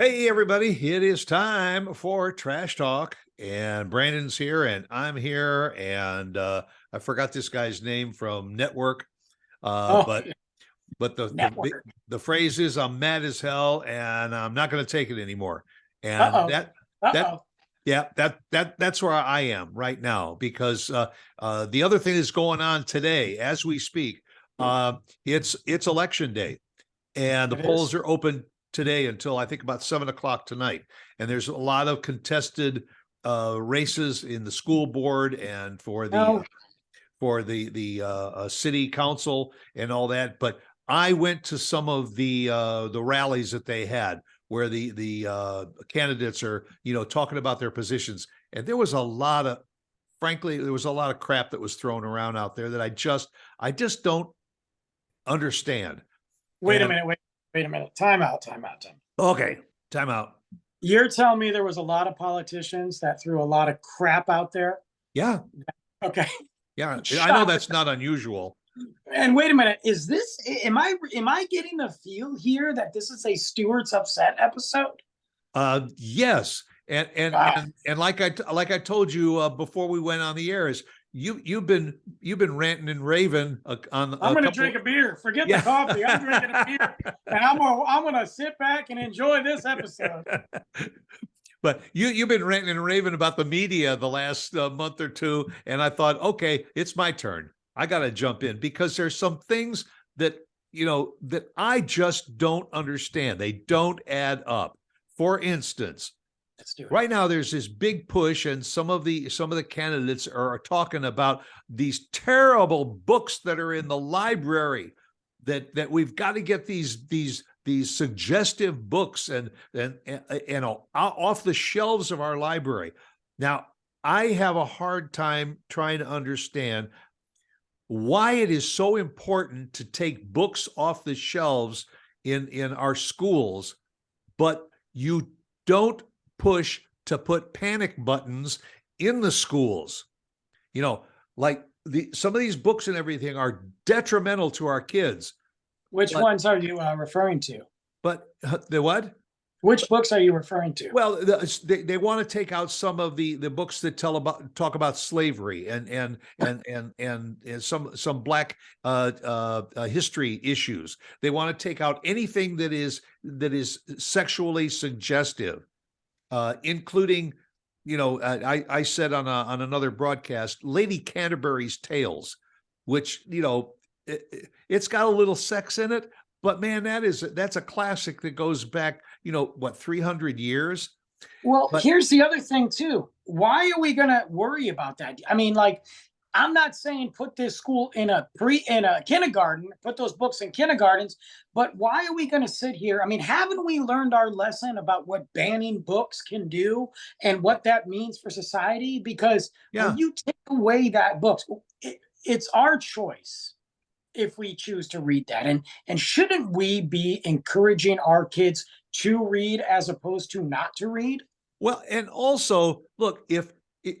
Hey, everybody, it is time for Trash Talk, and Brandon's here, and I'm here, and I forgot this guy's name from Network, uh, Oh, but but network. the phrase is I'm mad as hell, and I'm not going to take it anymore, and Uh-oh. that Uh-oh. yeah, that's where I am right now because the other thing that's going on today as we speak, it's election day, and the It is. polls are open today until I think about 7 o'clock tonight. And there's a lot of contested races in the school board and No. for the city council and all that. But I went to some of the rallies that they had where the candidates are talking about their positions, and there was a lot of frankly there was a lot of crap that was thrown around out there that I just don't understand. Wait a And minute. Wait a minute. Time out. Time out. Time. okay, time out. You're telling me there was a lot of politicians that threw a lot of crap out there? Yeah, Okay. yeah. I know Shocker. that's not unusual. And wait a minute. Is this am I getting the feel here that this is a Stewart's upset episode? Yes, Wow. and like I told you before we went on the air is you've been ranting and raving on I'm a gonna couple. drink a beer. Forget the Yeah. coffee. I'm drinking a beer. And I'm gonna sit back and enjoy this episode. But you've been ranting and raving about the media the last month or two, and I thought, okay, it's my turn. I got to jump in because there's some things that that I just don't understand. They don't add up. For instance, Let's do it. right now there's this big push, and some of the candidates are talking about these terrible books that are in the library, that we've got to get these suggestive books and off the shelves of our library. Now, I have a hard time trying to understand why it is so important to take books off the shelves in our schools, but you don't push to put panic buttons in the schools. You know, like some of these books and everything are detrimental to our kids. Which But ones are you referring to? the what? Which books are you referring to? Well, they want to take out some of the books that talk about slavery and some black history issues. They want to take out anything that is sexually suggestive, including, I said on another broadcast, Lady Canterbury's Tales, which it's got a little sex in it, but man, that's a classic that goes back, what, 300 years. Well, But here's the other thing too. Why are we going to worry about that? I mean, like, I'm not saying put this school in a kindergarten, put those books in kindergartens, but why are we going to sit here? I mean, haven't we learned our lesson about what banning books can do and what that means for society? Because when yeah, you take away that books, it's our choice if we choose to read that. And shouldn't we be encouraging our kids to read as opposed to not to read? well, and also, look,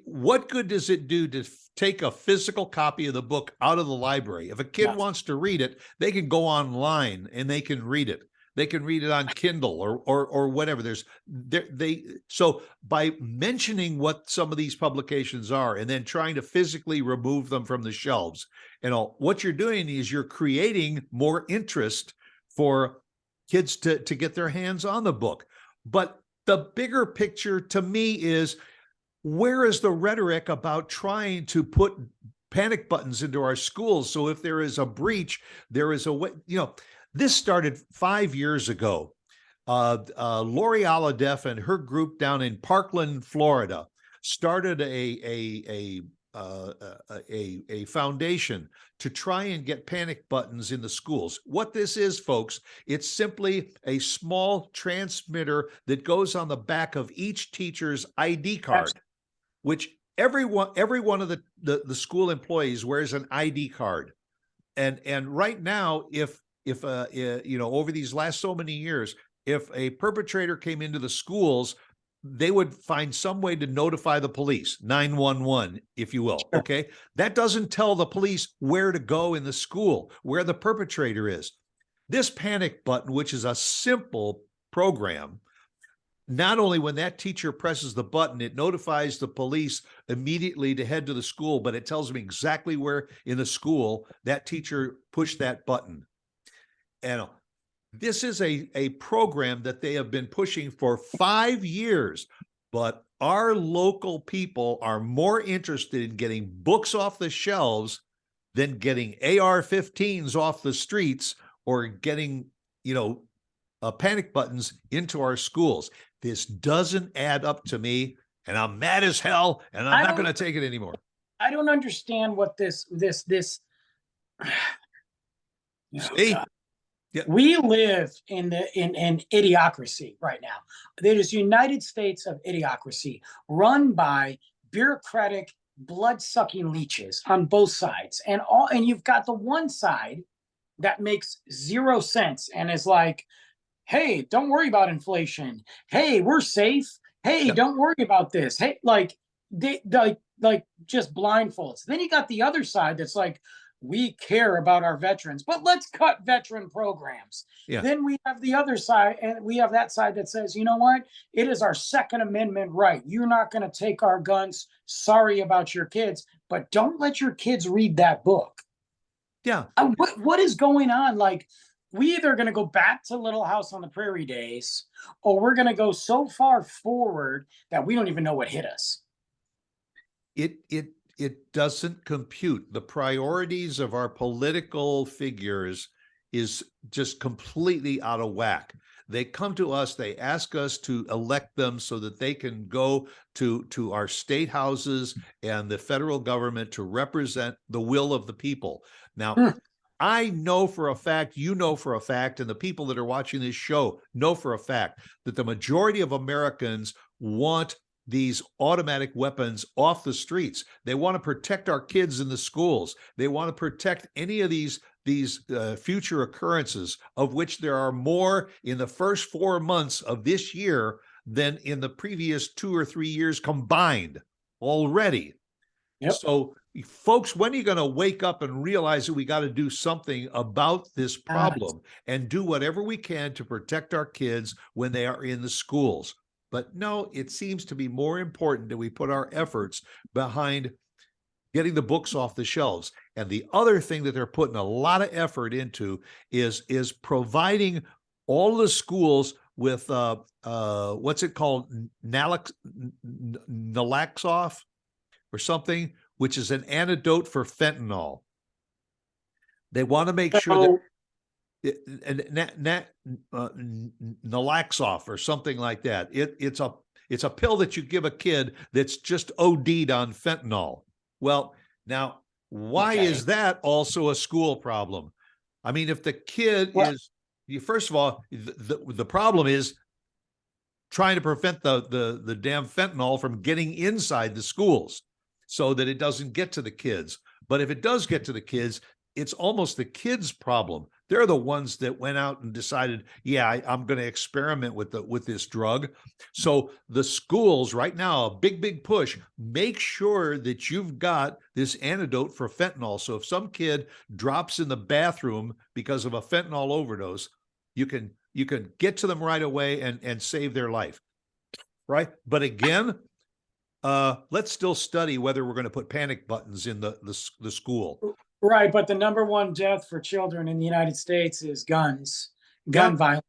what good does it do to take a physical copy of the book out of the library? If a kid Nothing. wants to read it, they can go online and they can read it. They can read it on Kindle or whatever. So by mentioning what some of these publications are and then trying to physically remove them from the shelves, what you're doing is you're creating more interest for kids to get their hands on the book. But the bigger picture to me is, where is the rhetoric about trying to put panic buttons into our schools? So if there is a breach, there is a way, this started 5 years ago. Lori Alladef and her group down in Parkland, Florida, started a foundation to try and get panic buttons in the schools. What this is, folks, it's simply a small transmitter that goes on the back of each teacher's ID card, which every one of the school employees wears an ID card. And right now, if over these last so many years, if a perpetrator came into the schools, they would find some way to notify the police, 911, if you will. Sure. Okay. That doesn't tell the police where to go in the school, where the perpetrator is. This panic button, which is a simple program, not only when that teacher presses the button, it notifies the police immediately to head to the school, but it tells them exactly where in the school that teacher pushed that button. And this is a program that they have been pushing for 5 years, but our local people are more interested in getting books off the shelves than getting AR-15s off the streets or getting, panic buttons into our schools. This doesn't add up to me, and I'm mad as hell, and I'm I not going don't to take it anymore. I don't understand what this oh See? God. Yeah. We live in idiocracy right now. It is United States of idiocracy run by bureaucratic blood-sucking leeches on both sides. And you've got the one side that makes zero sense and is like, hey, don't worry about inflation. Hey, we're safe. Hey, Yeah. don't worry about this. Hey, like just blindfolds. Then you got the other side that's like, we care about our veterans, but let's cut veteran programs. Yeah. Then we have the other side, and we have that side that says, you know what? It is our Second Amendment right. You're not going to take our guns. Sorry about your kids, but don't let your kids read that book. Yeah. What is going on? Like, we either going to go back to Little House on the Prairie days, or we're going to go so far forward that we don't even know what hit us. It doesn't compute. The priorities of our political figures is just completely out of whack. They come to us, they ask us to elect them so that they can go to our state houses and the federal government to represent the will of the people. Now, I know for a fact, you know for a fact, and the people that are watching this show know for a fact that the majority of Americans want these automatic weapons off the streets. They want to protect our kids in the schools. They want to protect any of these future occurrences, of which there are more in the first 4 months of this year than in the previous 2 or 3 years combined already. Yep. So, folks, when are you going to wake up and realize that we got to do something about this problem and do whatever we can to protect our kids when they are in the schools? But no, it seems to be more important that we put our efforts behind getting the books off the shelves. And the other thing that they're putting a lot of effort into is providing all the schools with what's it called, naloxone or something, which is an antidote for fentanyl. They want to make sure that naloxone or something like that. It's a pill that you give a kid that's just OD'd on fentanyl. Well, now, why is that also a school problem? I mean, if the kid is, first of all, the problem is trying to prevent the damn fentanyl from getting inside the schools so that it doesn't get to the kids. But if it does get to the kids, it's almost the kids' problem. They're the ones that went out and decided, yeah, I'm going to experiment with this drug. So the schools right now, a big push, make sure that you've got this antidote for fentanyl. So if some kid drops in the bathroom because of a fentanyl overdose, you can get to them right away and save their life. Right? But again, let's still study whether we're going to put panic buttons in the school. Right, but the number one death for children in the United States is gun violence,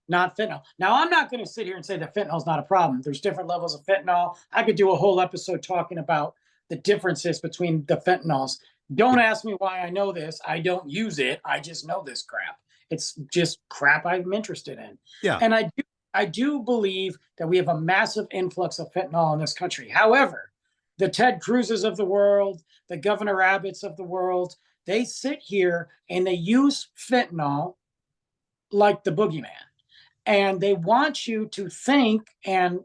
not fentanyl. Now, I'm not going to sit here and say that fentanyl is not a problem. There's different levels of fentanyl. I could do a whole episode talking about the differences between the fentanyls. Don't ask me why I know this. I don't use it. I just know this crap. It's just crap I'm interested in. Yeah. And I do believe that we have a massive influx of fentanyl in this country. However, the Ted Cruzes of the world, the Governor Abbotts of the world, they sit here and they use fentanyl like the boogeyman. And they want you to think and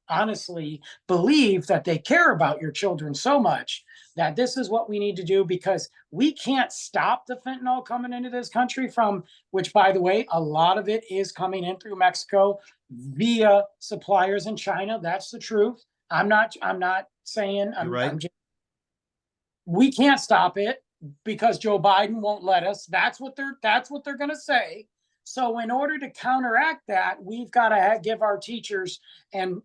honestly believe that they care about your children so much that this is what we need to do, because we can't stop the fentanyl coming into this country from, which, by the way, a lot of it is coming in through Mexico via suppliers in China. That's the truth. I'm not saying right. We can't stop it because Joe Biden won't let us. That's what they're going to say. So in order to counteract that, we've got to give our teachers and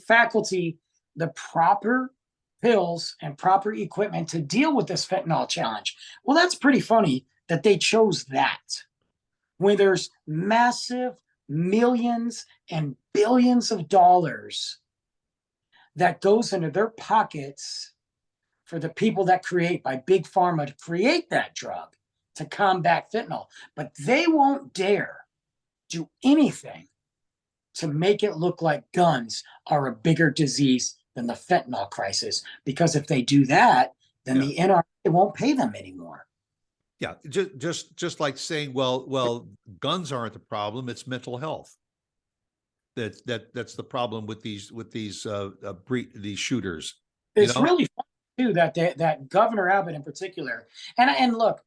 faculty the proper pills and proper equipment to deal with this fentanyl challenge. Well, that's pretty funny that they chose that when there's massive millions and billions of dollars that goes into their pockets for the people that create by big pharma to create that drug to combat fentanyl, but they won't dare do anything to make it look like guns are a bigger disease than the fentanyl crisis, because if they do that, then Yeah. the NRA won't pay them anymore. Yeah, just like saying, well, guns aren't the problem; it's mental health. That's the problem with these these shooters. You It's know, really fun too that Governor Abbott in particular, and look,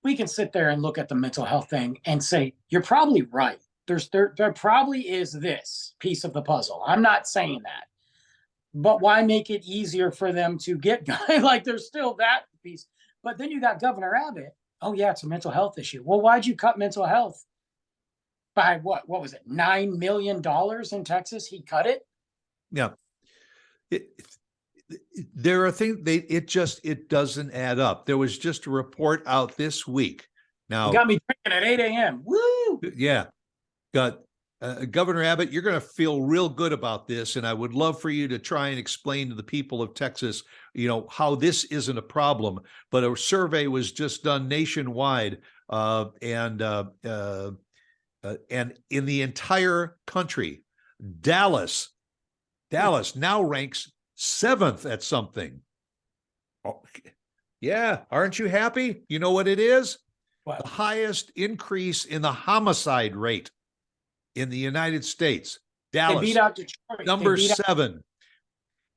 we can sit there and look at the mental health thing and say you're probably right. There probably is this piece of the puzzle. I'm not saying that, but why make it easier for them to get like there's still that piece. But then you got Governor Abbott. Oh yeah, it's a mental health issue. Well, why'd you cut mental health by what? What was it? $9 million in Texas? He cut it. yeah. It, there are things it doesn't add up. There was just a report out this week. Now, You got me drinking at 8 a.m. Woo! yeah, got Governor Abbott, you're going to feel real good about this, and I would love for you to try and explain to the people of Texas, how this isn't a problem. But a survey was just done nationwide, and in the entire country, Dallas now ranks 7th at something. Oh, yeah, aren't you happy? You know what it is? What? The highest increase in the homicide rate in the United States. Dallas, they beat out Detroit. number 7.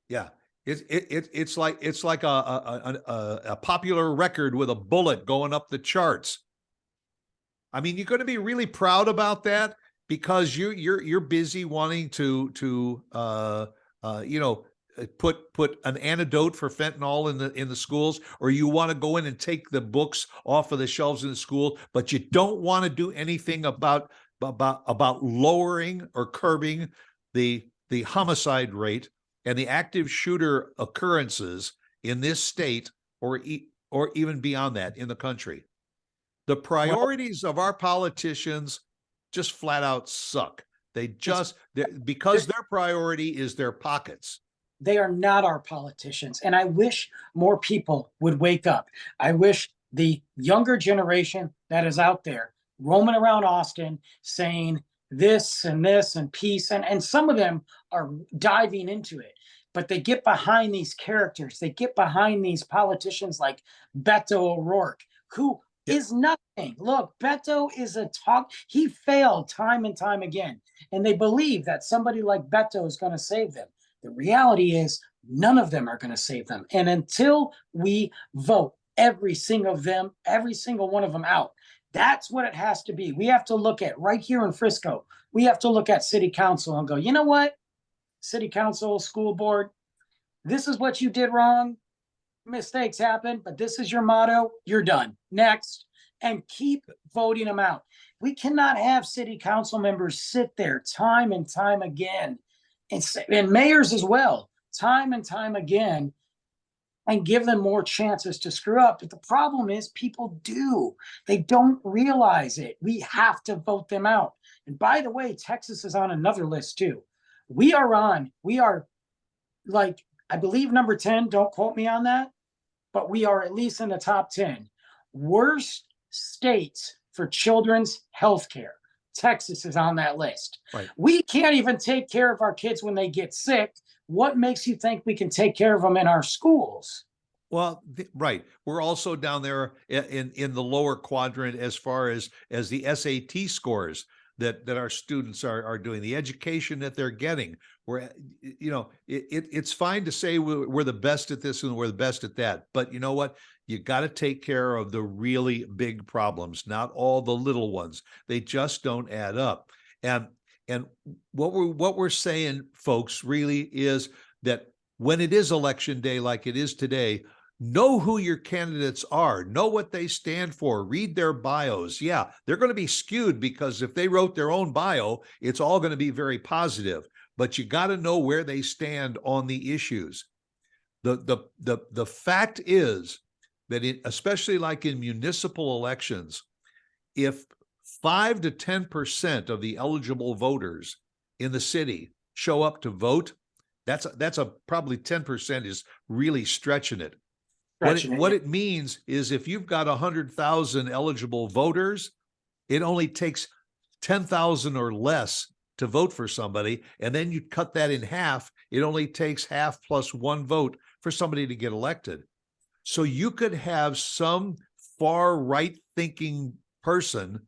Yeah, it's like a popular record with a bullet going up the charts. I mean, you're going to be really proud about that because you're busy wanting to put an antidote for fentanyl in the schools, or you want to go in and take the books off of the shelves in the school, but you don't want to do anything about lowering or curbing the homicide rate and the active shooter occurrences in this state, or even beyond that in the country. The priorities of our politicians just flat out suck. Because their priority is their pockets. They are not our politicians. And I wish more people would wake up. I wish the younger generation that is out there roaming around Austin saying this and peace, and some of them are diving into it, but they get behind these characters. They get behind these politicians like Beto O'Rourke, who is nothing. Look, Beto is he failed time and time again. And they believe that somebody like Beto is going to save them. The reality is none of them are going to save them. And until we vote every single one of them out, that's what it has to be. We have to look at right here in Frisco. We have to look at city council and go, you know what? City council, school board, this is what you did wrong. Mistakes happen, but this is your motto. You're done. Next. And keep voting them out. We cannot have city council members sit there time and time again, and mayors as well, time and time again, and give them more chances to screw up. But the problem is people do. They don't realize it. We have to vote them out. And by the way, Texas is on another list too. We are like, I believe number 10, don't quote me on that, but we are at least in the top 10 worst states for children's health care. Texas is on that list. Right. We can't even take care of our kids when they get sick. What makes you think we can take care of them in our schools? Well, right. We're also down there in the lower quadrant as far as the SAT scores that our students are doing, the education that they're getting. Where it's fine to say we're the best at this and we're the best at that, but you know what? You got to take care of the really big problems, not all the little ones. They just don't add up. And what we're saying, folks, really is that when it is election day, like it is today, know who your candidates are, know what they stand for, read their bios. Yeah, they're going to be skewed because if they wrote their own bio, it's all going to be very positive. But you got to know where they stand on the issues. The fact is that especially like in municipal elections, if 5 to 10% of the eligible voters in the city show up to vote, that's probably 10% is really stretching it. What it means is if you've got 100,000 eligible voters, it only takes 10,000 or less to vote for somebody, and then you cut that in half. It only takes half plus one vote for somebody to get elected. So you could have some far right thinking person,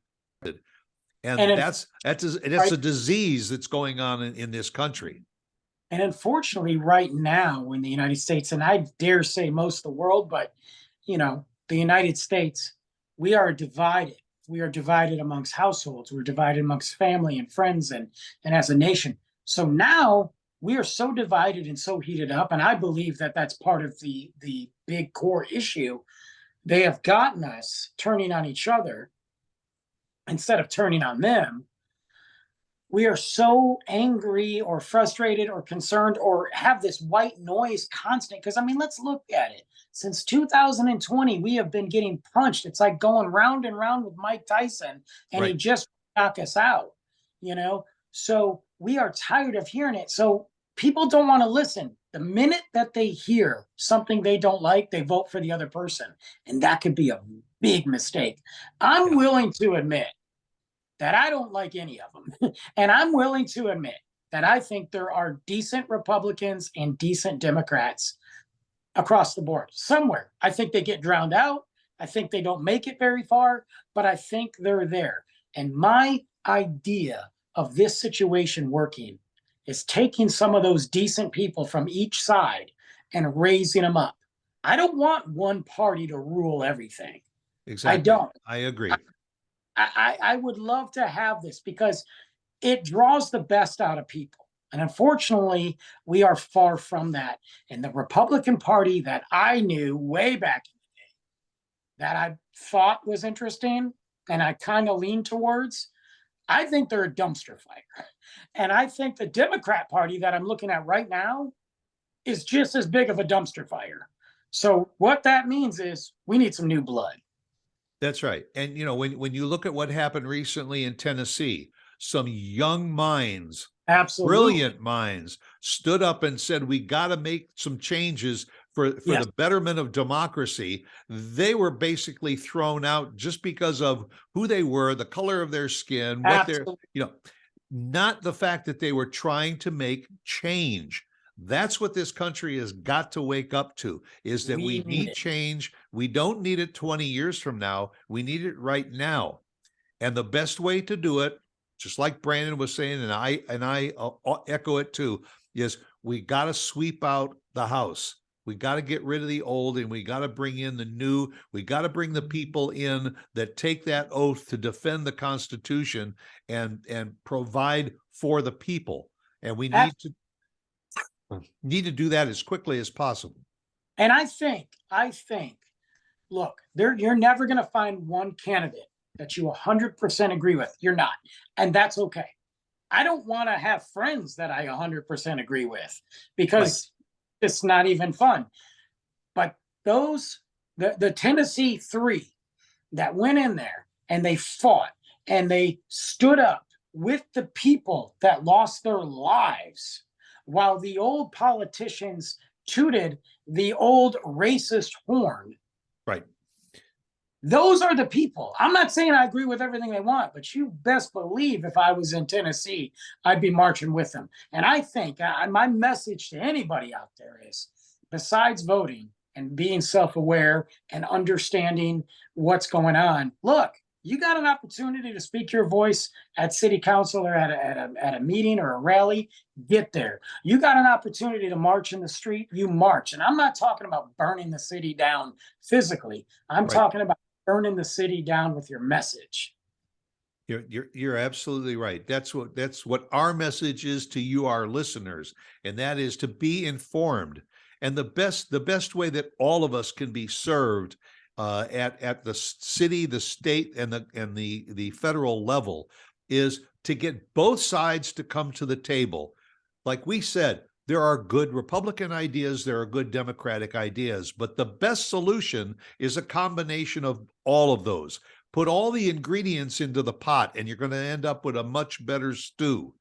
and that's a disease that's going on in this country. And unfortunately, right now in the United States, and I dare say most of the world, but the United States, we are divided. We are divided amongst households. We're divided amongst family and friends and as a nation. So now we are so divided and so heated up. And I believe that that's part of the big core issue. They have gotten us turning on each other instead of turning on them. We are so angry or frustrated or concerned or have this white noise constant. Because, I mean, let's look at it. Since 2020, we have been getting punched. It's like going round and round with Mike Tyson, and he just knocked us out, So we are tired of hearing it. So people don't want to listen. The minute that they hear something they don't like, they vote for the other person. And that could be a big mistake. I'm willing to admit that I don't like any of them. And I'm willing to admit that I think there are decent Republicans and decent Democrats across the board. Somewhere, I think they get drowned out. I think they don't make it very far, but I think they're there. And my idea of this situation working is taking some of those decent people from each side and raising them up. I don't want one party to rule everything. Exactly. I don't. I agree. I would love to have this because it draws the best out of people. And unfortunately, we are far from that. And the Republican Party that I knew way back in the day that I thought was interesting and I kind of leaned towards, I think they're a dumpster fire. And I think the Democrat Party that I'm looking at right now is just as big of a dumpster fire. So what that means is we need some new blood. That's right. And when you look at what happened recently in Tennessee, some young minds, absolutely brilliant minds, stood up and said, we got to make some changes for the betterment of democracy. They were basically thrown out just because of who they were, the color of their skin, what they're, not the fact that they were trying to make change. That's what this country has got to wake up to, is that we need change. We don't need it 20 years from now. We need it right now. And the best way to do it, just like Brandon was saying, and I echo it too, is we got to sweep out the house. We got to get rid of the old and we got to bring in the new. We got to bring the people in that take that oath to defend the Constitution and provide for the people. And we need to do that as quickly as possible. And I think, look, you're never going to find one candidate that you 100% agree with. You're not. And that's okay. I don't want to have friends that I 100% agree with because it's not even fun. But the Tennessee three that went in there and they fought and they stood up with the people that lost their lives, while the old politicians tooted the old racist horn. Right. Those are the people. I'm not saying I agree with everything they want, but you best believe if I was in Tennessee, I'd be marching with them. And I think my message to anybody out there is, besides voting and being self-aware and understanding what's going on, look, you got an opportunity to speak your voice at city council or at a meeting or a rally, get there. You got an opportunity to march in the street, you march. And I'm not talking about burning the city down physically. I'm talking about burning the city down with your message. You're absolutely right. That's what our message is to you, our listeners, and that is to be informed. And the best way that all of us can be served at the city, the state, and the federal level is to get both sides to come to the table. Like we said, there are good Republican ideas, there are good Democratic ideas, but the best solution is a combination of all of those. Put all the ingredients into the pot, and you're going to end up with a much better stew.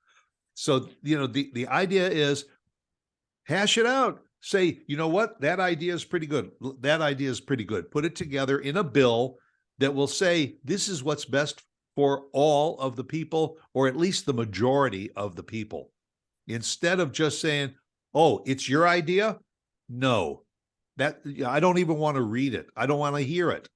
So, the idea is hash it out. Say, you know what? That idea is pretty good. That idea is pretty good. Put it together in a bill that will say this is what's best for all of the people, or at least the majority of the people. Instead of just saying, oh, it's your idea. No, I don't even want to read it. I don't want to hear it.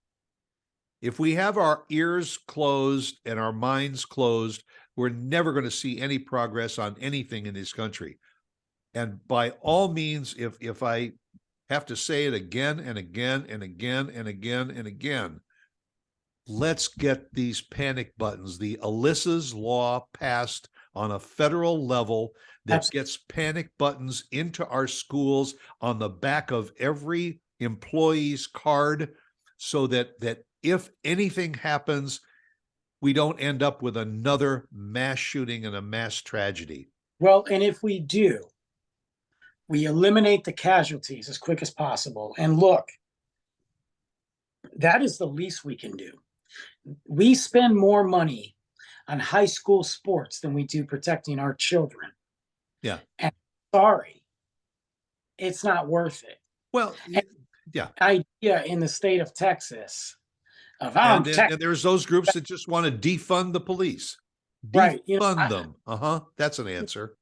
If we have our ears closed and our minds closed, we're never going to see any progress on anything in this country. And by all means, if I have to say it again and again and again and again and again, let's get these panic buttons, the Alyssa's Law, passed on a federal level that gets panic buttons into our schools on the back of every employee's card, so that if anything happens, we don't end up with another mass shooting and a mass tragedy. Well, and if we do, we eliminate the casualties as quick as possible. And look, that is the least we can do. We spend more money on high school sports than we do protecting our children. Yeah. And sorry, it's not worth it. Well, yeah. Idea in the state of Texas of and there's those groups that just want to defund the police. Right. Defund them. That's an answer.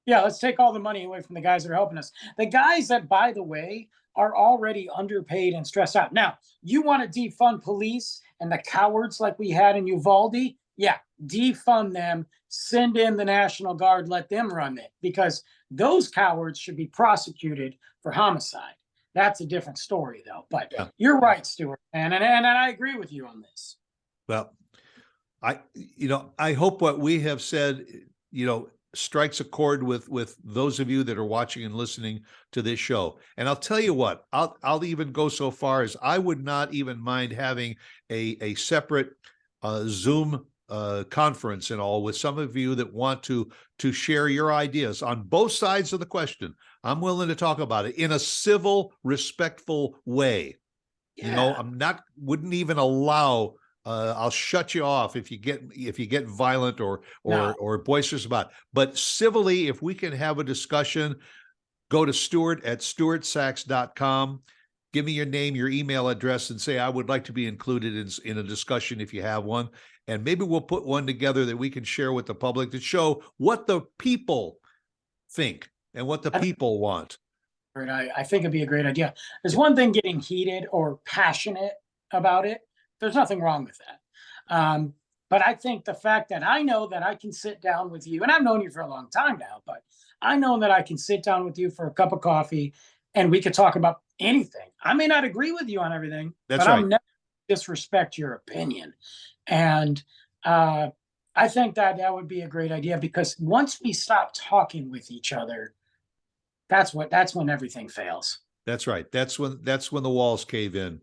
Yeah, let's take all the money away from the guys that are helping us. The guys that, by the way, are already underpaid and stressed out. Now, you want to defund police and the cowards like we had in Uvalde? Yeah, defund them, send in the National Guard, let them run it, because those cowards should be prosecuted for homicide. That's a different story, though. But yeah, you're right, Stuart, and I agree with you on this. Well, I hope what we have said, strikes a chord with those of you that are watching and listening to this show. And I'll tell you what, I'll even go so far as I would not even mind having a separate Zoom conference and all with some of you that want to share your ideas on both sides of the question. I'm willing to talk about it in a civil, respectful way. Yeah. Wouldn't even allow. I'll shut you off if you get violent or boisterous about it. But civilly, if we can have a discussion, go to Stuart at stuartsachs.com. Give me your name, your email address, and say I would like to be included in a discussion if you have one. And maybe we'll put one together that we can share with the public to show what the people think and what the people want. I think it'd be a great idea. There's one thing getting heated or passionate about it. There's nothing wrong with that. But I think the fact that I know that I can sit down with you, and I've known you for a long time now, but I know that I can sit down with you for a cup of coffee and we could talk about anything. I may not agree with you on everything, but I'll never disrespect your opinion. And I think that would be a great idea, because once we stop talking with each other, that's when everything fails. That's right. That's when the walls cave in.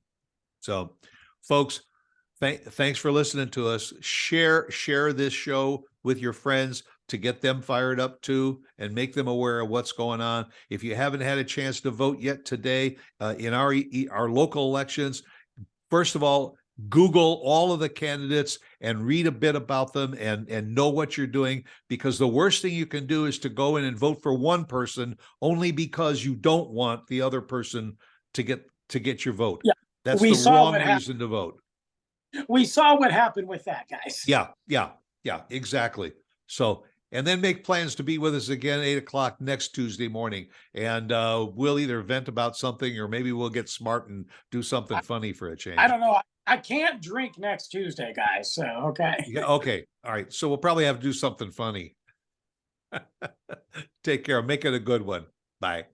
So, folks, thanks for listening to us. Share this show with your friends to get them fired up too, and make them aware of what's going on. If you haven't had a chance to vote yet today in our local elections, first of all, Google all of the candidates and read a bit about them and know what you're doing, because the worst thing you can do is to go in and vote for one person only because you don't want the other person to get your vote. Yeah. That's the wrong reason to vote. We saw what happened with that, guys. Yeah, exactly. So, and then make plans to be with us again 8:00 next Tuesday morning. And we'll either vent about something, or maybe we'll get smart and do something funny for a change. I don't know. I can't drink next Tuesday, guys. So, okay. Yeah, okay. All right. So we'll probably have to do something funny. Take care. Make it a good one. Bye.